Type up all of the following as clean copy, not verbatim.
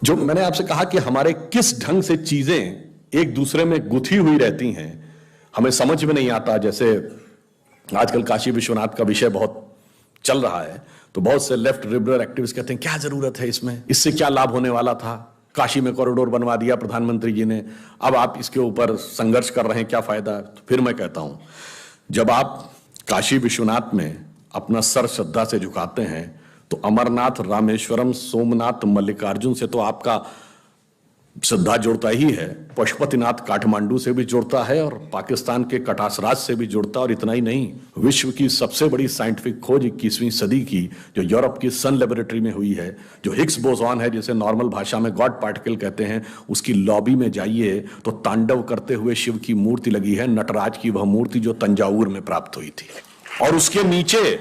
जो मैंने आपसे कहा कि हमारे किस ढंग से चीजें एक दूसरे में गुथी हुई रहती हैं, हमें समझ में नहीं आता। जैसे आजकल काशी विश्वनाथ का विषय बहुत चल रहा है, तो बहुत से लेफ्ट लिबरल एक्टिविस्ट कहते हैं क्या जरूरत है इसमें, इससे क्या लाभ होने वाला था, काशी में कॉरिडोर बनवा दिया प्रधानमंत्री जी ने, अब आप इसके ऊपर संघर्ष कर रहे हैं, क्या फायदा। तो फिर मैं कहता हूं, जब आप काशी विश्वनाथ में अपना सर श्रद्धा से झुकाते हैं तो अमरनाथ, रामेश्वरम, सोमनाथ, मल्लिकार्जुन से तो आपका श्रद्धा जुड़ता ही है, पशुपतिनाथ काठमांडू से भी जुड़ता है और पाकिस्तान के कटासराज से भी जुड़ता है। और इतना ही नहीं, विश्व की सबसे बड़ी साइंटिफिक खोज 21वीं सदी की जो यूरोप की सन लेबोरेटरी में हुई है, जो हिग्स बोसॉन है, जिसे नॉर्मल भाषा में गॉड पार्टिकल कहते हैं, उसकी लॉबी में जाइए तो तांडव करते हुए शिव की मूर्ति लगी है, नटराज की वह मूर्ति जो तंजावुर में प्राप्त हुई थी। और उसके नीचे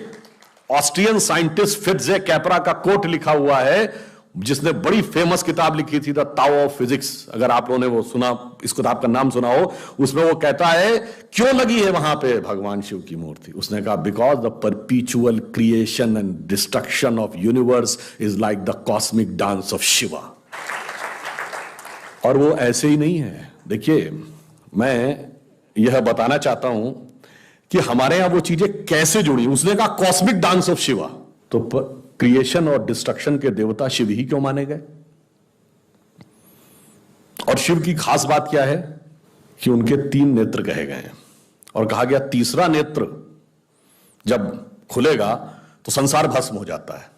ऑस्ट्रियन साइंटिस्ट फिट्जे कैपरा का कोट लिखा हुआ है, जिसने बड़ी फेमस किताब लिखी थी द ताओ ऑफ फिजिक्स। अगर आप लोगों ने वो सुना, इस किताब का नाम सुना हो, उसमें वो कहता है क्यों लगी है वहां पे भगवान शिव की मूर्ति। उसने कहा because the परपीचुअल creation and destruction of universe is like the cosmic dance of Shiva. और वो ऐसे ही नहीं है। देखिए, मैं यह बताना चाहता हूं कि हमारे यहां वो चीजें कैसे जुड़ी। उसने कहा कॉस्मिक डांस ऑफ शिवा, तो क्रिएशन और डिस्ट्रक्शन के देवता शिव ही क्यों माने गए। और शिव की खास बात क्या है कि उनके 3 नेत्र कहे गए हैं, और कहा गया तीसरा नेत्र जब खुलेगा तो संसार भस्म हो जाता है,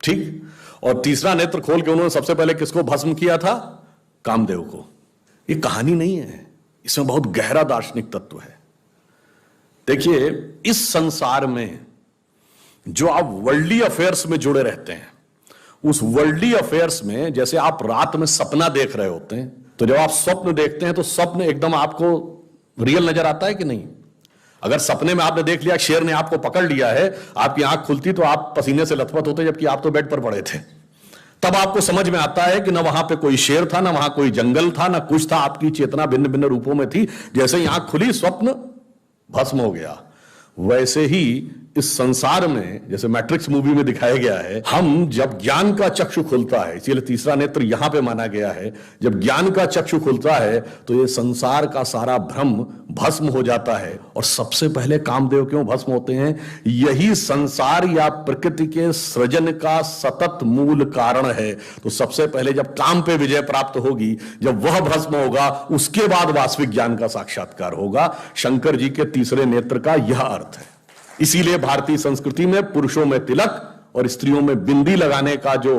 ठीक। और तीसरा नेत्र खोल के उन्होंने सबसे पहले किसको भस्म किया था? कामदेव को। ये कहानी नहीं है, इसमें बहुत गहरा दार्शनिक तत्व है। देखिए, इस संसार में जो आप वर्ल्डली अफेयर्स में जुड़े रहते हैं, उस वर्ल्डली अफेयर्स में जैसे आप रात में सपना देख रहे होते हैं, तो जब आप स्वप्न देखते हैं तो स्वप्न एकदम आपको रियल नजर आता है कि नहीं। अगर सपने में आपने देख लिया शेर ने आपको पकड़ लिया है, आपकी आंख खुलती तो आप पसीने से लथपथ होते, जबकि आप तो बेड पर पड़े थे। तब आपको समझ में आता है कि ना वहां पे कोई शेर था, ना वहां कोई जंगल था, ना कुछ था, आपकी चेतना भिन्न भिन्न रूपों में थी। जैसे ही आंख खुली, स्वप्न भस्म हो गया। वैसे ही इस संसार में, जैसे मैट्रिक्स मूवी में दिखाया गया है, हम जब ज्ञान का चक्षु खुलता है, इसीलिए तीसरा नेत्र यहां पे माना गया है, जब ज्ञान का चक्षु खुलता है तो ये संसार का सारा भ्रम भस्म हो जाता है। और सबसे पहले कामदेव क्यों भस्म होते हैं? यही संसार या प्रकृति के सृजन का सतत मूल कारण है। तो सबसे पहले जब काम पे विजय प्राप्त होगी, जब वह भस्म होगा, उसके बाद वास्तविक ज्ञान का साक्षात्कार होगा। शंकर जी के तीसरे नेत्र का यह अर्थ है। इसीलिए भारतीय संस्कृति में पुरुषों में तिलक और स्त्रियों में बिंदी लगाने का जो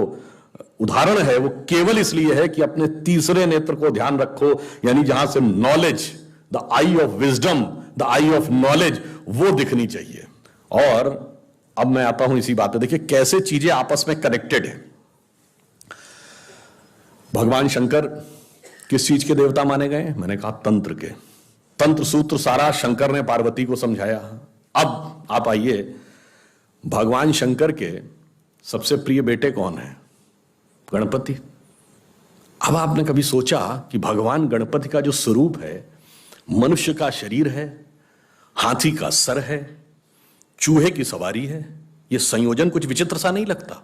उदाहरण है, वो केवल इसलिए है कि अपने तीसरे नेत्र को ध्यान रखो, यानी जहां से knowledge, the I of wisdom, the I of knowledge, वो दिखनी चाहिए। और अब मैं आता हूं इसी बात पे। देखिए कैसे चीजें आपस में कनेक्टेड है। भगवान शंकर किस चीज के देवता माने गए? मैंने कहा तंत्र के। तंत्र सूत्र सारा शंकर ने पार्वती को समझाया। अब आप आइए, भगवान शंकर के सबसे प्रिय बेटे कौन है? गणपति। अब आपने कभी सोचा कि भगवान गणपति का जो स्वरूप है, मनुष्य का शरीर है, हाथी का सर है, चूहे की सवारी है, यह संयोजन कुछ विचित्र सा नहीं लगता?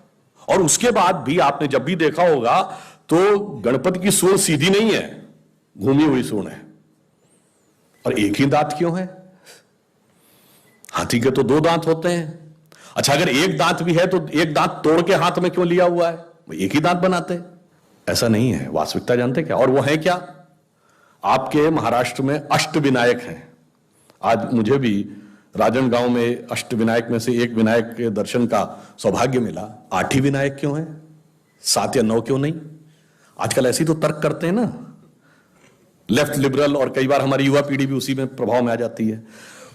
और उसके बाद भी आपने जब भी देखा होगा तो गणपति की सूंड सीधी नहीं है, घूमी हुई सूंड है। और एक ही दांत क्यों है? हाथी के तो 2 दांत होते हैं। अच्छा, अगर एक दांत भी है तो एक दांत तोड़ के हाथ में क्यों लिया हुआ है? एक ही दांत बनाते। ऐसा नहीं है, वास्तविकता जानते क्या? और वो है क्या? आपके महाराष्ट्र में अष्टविनायक हैं। आज मुझे भी राजनगांव में अष्टविनायक में से एक विनायक के दर्शन का सौभाग्य मिला। 8 ही विनायक क्यों हैं? 7 या 9 क्यों नहीं? आजकल ऐसी तो तर्क करते हैं ना लेफ्ट लिबरल, और कई बार हमारी युवा पीढ़ी भी उसी में प्रभाव में आ जाती है।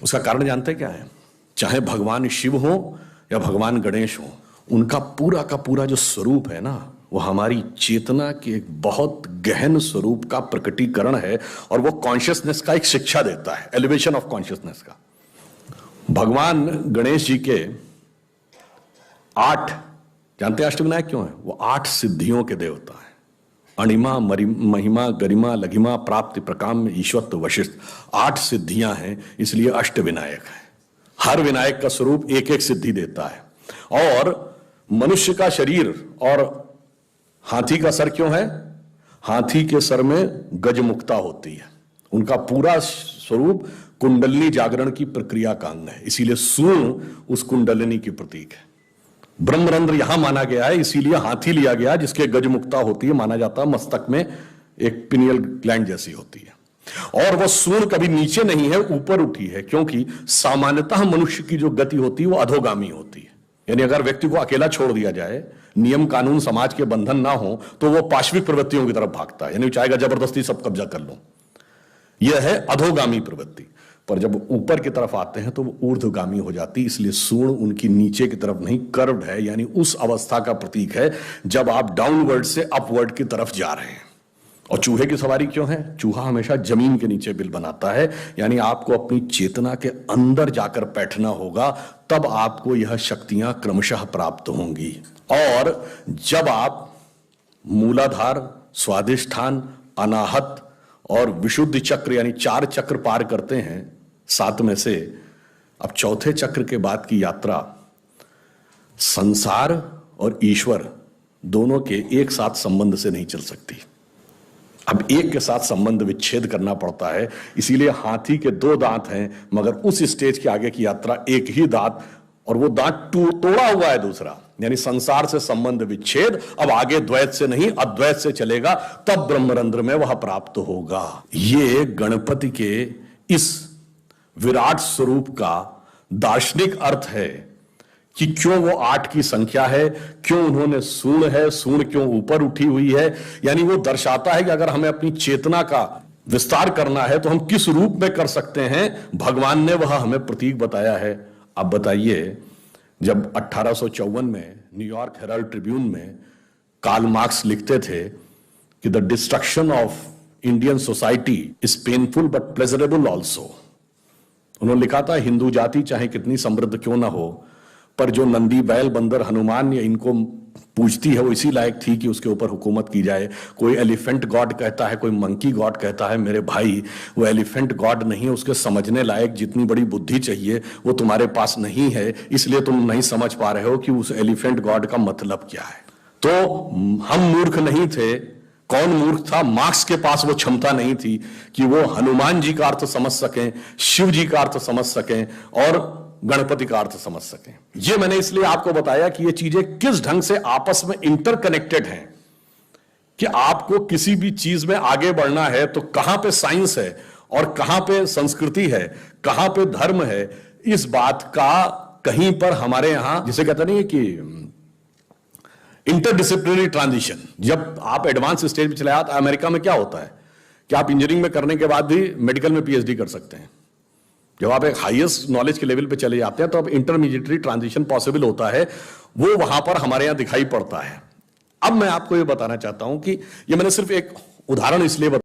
उसका कारण जानते क्या है? चाहे भगवान शिव हो या भगवान गणेश हो, उनका पूरा का पूरा जो स्वरूप है ना, वो हमारी चेतना के एक बहुत गहन स्वरूप का प्रकटीकरण है। और वो कॉन्शियसनेस का एक शिक्षा देता है, एलिवेशन ऑफ कॉन्शियसनेस का। भगवान गणेश जी के 8, जानते हैं अष्टविनायक क्यों है? वो 8 सिद्धियों के देवता है। अणिमा, महिमा, गरिमा, लघिमा, प्राप्ति, प्रकाम, ईश्वरत्व, वशिष्ठ, 8 सिद्धियां हैं, इसलिए अष्टविनायक है। हर विनायक का स्वरूप एक एक सिद्धि देता है। और मनुष्य का शरीर और हाथी का सर क्यों है? हाथी के सर में गजमुक्ता होती है। उनका पूरा स्वरूप कुंडलिनी जागरण की प्रक्रिया का अंग है, इसीलिए सूर्ण उस कुंडलिनी की प्रतीक है। ब्रह्मरंध्र यहां माना गया है, इसीलिए हाथी लिया गया, जिसके गजमुक्ता होती है। माना जाता है मस्तक में एक पिनियल ग्लैंड जैसी होती है। और वह सूर्ण कभी नीचे नहीं है, ऊपर उठी है, क्योंकि सामान्यतः मनुष्य की जो गति होती है वो अधोगामी होती है। यानी अगर व्यक्ति को अकेला छोड़ दिया जाए, नियम कानून समाज के बंधन ना हो, तो वो पाशविक प्रवृत्तियों की तरफ भागता है, यानी चाहेगा जबरदस्ती सब कब्जा कर लो। यह है अधोगामी प्रवृत्ति। पर जब ऊपर की तरफ आते हैं तो वो ऊर्ध्वगामी हो जाती, इसलिए सूर्ण उनकी नीचे की तरफ नहीं, कर्व्ड है, यानी उस अवस्था का प्रतीक है जब आप डाउनवर्ड से अपवर्ड की तरफ जा रहे हैं। और चूहे की सवारी क्यों है? चूहा हमेशा जमीन के नीचे बिल बनाता है, यानी आपको अपनी चेतना के अंदर जाकर बैठना होगा, तब आपको यह शक्तियां क्रमशः प्राप्त होंगी। और जब आप मूलाधार, स्वादिष्ठान, अनाहत और विशुद्ध चक्र यानी 4 चक्र पार करते हैं 7 में से, अब चौथे चक्र के बाद की यात्रा संसार और ईश्वर दोनों के एक साथ संबंध से नहीं चल सकती। अब एक के साथ संबंध विच्छेद करना पड़ता है। इसीलिए हाथी के 2 दांत हैं, मगर उस स्टेज के आगे की यात्रा एक ही दांत, और वो दांत तोड़ा हुआ है दूसरा, यानी संसार से संबंध विच्छेद। अब आगे द्वैत से नहीं अद्वैत से चलेगा, तब ब्रह्मरंध्र में वह प्राप्त होगा। ये गणपति के इस विराट स्वरूप का दार्शनिक अर्थ है कि क्यों वो 8 की संख्या है, क्यों उन्होंने सूर्ण है, सूर्ण क्यों ऊपर उठी हुई है। यानी वो दर्शाता है कि अगर हमें अपनी चेतना का विस्तार करना है तो हम किस रूप में कर सकते हैं, भगवान ने वह हमें प्रतीक बताया है। अब बताइए, जब 1854 में न्यूयॉर्क हेराल्ड ट्रिब्यून में कार्ल मार्क्स लिखते थे कि the destruction of Indian society is painful but pleasurable also, उन्होंने लिखा था हिंदू जाति चाहे कितनी समृद्ध क्यों ना हो, पर जो नंदी, बैल, बंदर, हनुमान या इनको पूजती है वो इसी लायक थी कि उसके ऊपर हुकूमत की जाए। कोई एलिफेंट गॉड कहता है, कोई मंकी गॉड कहता है। मेरे भाई, वो एलिफेंट गॉड नहीं है, उसके समझने लायक जितनी बड़ी बुद्धि चाहिए वो तुम्हारे पास नहीं है, इसलिए तुम नहीं समझ पा रहे हो कि उस एलिफेंट गॉड का मतलब क्या है। तो हम मूर्ख नहीं थे। कौन मूर्ख था? मार्क्स के पास वो क्षमता नहीं थी कि वो हनुमान जी का अर्थ समझ सकें, शिव जी का अर्थ समझ सकें और गणपति का अर्थ समझ सकें। ये मैंने इसलिए आपको बताया कि ये चीजें किस ढंग से आपस में इंटरकनेक्टेड हैं, कि आपको किसी भी चीज में आगे बढ़ना है तो कहां पे साइंस है और कहां पे संस्कृति है, कहां पे धर्म है, इस बात का कहीं पर हमारे यहां जिसे कहते नहीं है कि इंटरडिसिप्लिनरी ट्रांजिशन। जब आप एडवांस स्टेज में चले आते, अमेरिका में क्या होता है कि आप इंजीनियरिंग में करने के बाद भी मेडिकल में पीएचडी कर सकते हैं। जब आप एक हाईएस्ट नॉलेज के लेवल पे चले जाते हैं तो अब इंटरमीडिएटरी ट्रांजिशन पॉसिबल होता है, वो वहां पर हमारे यहां दिखाई पड़ता है। अब मैं आपको ये बताना चाहता हूं कि ये मैंने सिर्फ एक उदाहरण इसलिए